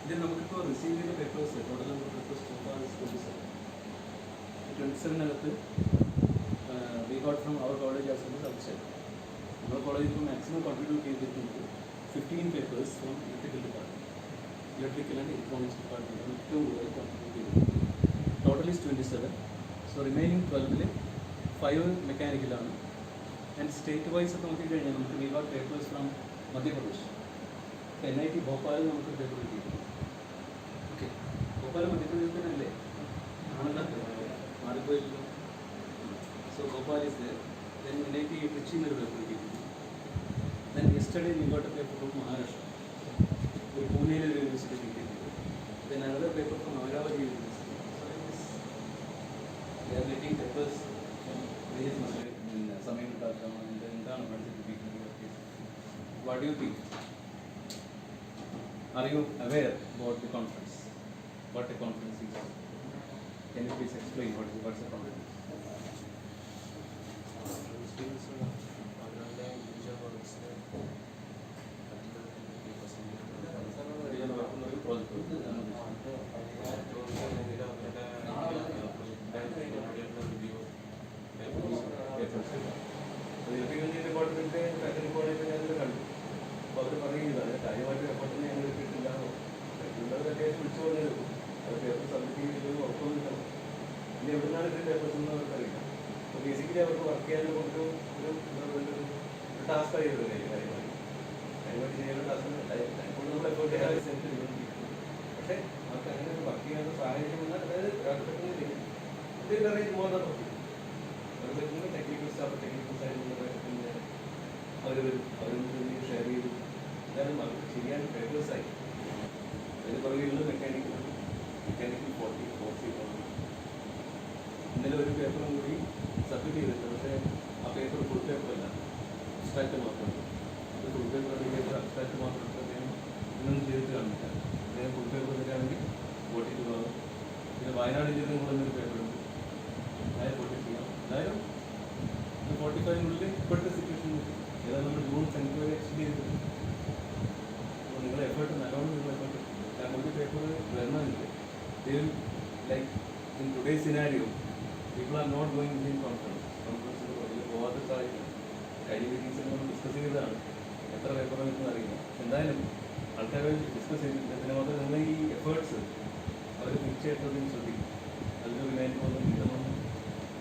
ഇതിൽ നമുക്കിപ്പോൾ റിസീവ് ചെയ്ത papers total number papers 27 we got from our college as well outside. നമ്മുടെ കോളേജിൽ ഇപ്പോൾ മാക്സിമം കോൺട്രിബ്യൂട്ട് ചെയ്തിട്ടുണ്ട് 15 papers from electrical department, electrical and electronics ഡിപ്പാർട്ട്മെൻറ്റാണ് ഏറ്റവും കൂടുതൽ കോൺട്രിബ്യൂട്ട് ചെയ്തിട്ടുണ്ട്. Total is 27. സോ റിമൈനിങ് 12 5 മെക്കാനിക്കലാണ്. ആൻഡ് സ്റ്റേറ്റ് വൈസ് ഒക്കെ നോക്കിക്കഴിഞ്ഞാൽ നമുക്ക് we got papers from Madhya Pradesh. NIT Bhopal നമുക്ക് പേപ്പർ കിട്ടിയിട്ടുണ്ട്. ഓക്കെ, ഭോപ്പാൽ മധ്യപ്രദേശിലല്ലേ ആണല്ലോ, മാറിപ്പോയില്ലോ. So Bhopal is there. Then NIT ട്രിച്ചിയിൽ നിന്നൊരു പേപ്പർ കിട്ടിയിട്ടുണ്ട്. Then yesterday we got a paper from Maharashtra, ഒരു പൂനെയിലൊരു യൂണിവേഴ്സിറ്റി കിട്ടിയിട്ടുണ്ട്. Then another paper from Amaravati university. They are getting papers സമയം കിട്ടാത്ത എന്താണ് പഠിച്ചിരിക്കുന്നത്. What do you think? Are you aware about the conference? What a conference is? Can you please explain what's a conference? അപ്പോൾ അവർ പറയുന്നത് അതിന് കാര്യമായിട്ട് റെക്കോർഡിനെ ഞങ്ങൾ കിട്ടില്ലാന്നോ ഉള്ളത് അത്യാവശ്യം വിളിച്ചു പറഞ്ഞത് അത് പേപ്പർ സബ്മിറ്റ് ചെയ്തിട്ട് ഉറപ്പൊന്നുമില്ല. ഇനി എവിടുന്നാണ് ഇതിൻ്റെ പേപ്പേഴ്സ് എന്ന് അവർക്കറിയില്ല. അപ്പോൾ ബേസിക്കലി അവർക്ക് വർക്ക് ചെയ്യാൻ കൊണ്ട് ഒരു ടാസ്ക് ആയിരുന്നു കാര്യമായിട്ട് ചെയ്യാനുള്ള ടാസ്ക് ഇപ്പോൾ നമ്മൾ എഫോർട്ട് ചെയ്യാൻ സെൻറ്റ് ചെയ്തുകൊണ്ടിരിക്കുന്നത്. പക്ഷേ അവർക്ക് അങ്ങനെ ഒരു വർക്ക് ചെയ്യാനുള്ള സാഹചര്യം വന്നാൽ അതായത് ഇതിൽ അറേഞ്ച് മോർന്ന പറ്റും. അവർ പറ്റുന്ന ടെക്നിക്കൽ സ്റ്റാഫ് ടെക്നിക്കൽ സൈഡിൽ പിന്നെ അവർ ഷെയർ ചെയ്തു. എന്തായാലും അവർക്ക് ചെയ്യാൻ പേപ്പേഴ്സായി. അതിന് പുറകെയുള്ളത് മെക്കാനിക്കൽ 40 ഇന്നലെ ഒരു പേപ്പറും കൂടി സബ്മിറ്റ് ചെയ്തിട്ടുണ്ട്. പക്ഷേ ആ പേപ്പർ ഫുൾ പേപ്പറല്ല, അബ്സ്ട്രാക്റ്റ് മാത്രമല്ല. അത് ഫുൾ പേപ്പർ പേപ്പർ അബ്സ്ട്രാക്റ്റ് മാത്രം അദ്ദേഹം ഇന്നൊന്നും ചെയ്തിട്ട് കാണില്ല. അദ്ദേഹം ഫുൾ പേപ്പർ തരികയാണെങ്കിൽ വോട്ടിട്ട് പോകാം. പിന്നെ വയനാട് ജില്ലയിൽ കൊണ്ടുവന്നൊരു പേപ്പറുണ്ട്, അതായത് വോട്ട് ചെയ്യാം. എന്തായാലും 45 ഇപ്പോഴത്തെ സിറ്റുവേഷൻ ഏതായാലും നമ്മൾ ജൂൺ 10 വരെ എക്സ്റ്റെൻഡ് ചെയ്തിട്ടുണ്ട്. അപ്പോൾ നിങ്ങളുടെ എഫേർട്ട് നല്ലോണം നിങ്ങൾ എഫേർട്ട്. കാരണം ഒരു പേപ്പർ വരണമെങ്കിൽ like in today's scenario people are not going in കോൺഫറൻസിന് പുറകിൽ പോകാത്ത സാഹചര്യം. കഴിഞ്ഞ മീറ്റിംഗ്സിൽ നമ്മൾ ഡിസ്കസ് ചെയ്തതാണ് എത്ര പേപ്പർ വരുന്നത് അറിയില്ല. എന്തായാലും ആൾക്കാരെ ഡിസ്കസ് ചെയ്തിട്ടുണ്ട്. പിന്നെ മാത്രമേ നിങ്ങൾ ഈ എഫേർട്സ് അവർ തീർച്ചയായിട്ടും ശ്രദ്ധിക്കും. അതിന് റിമൈൻഡ് പോകുന്ന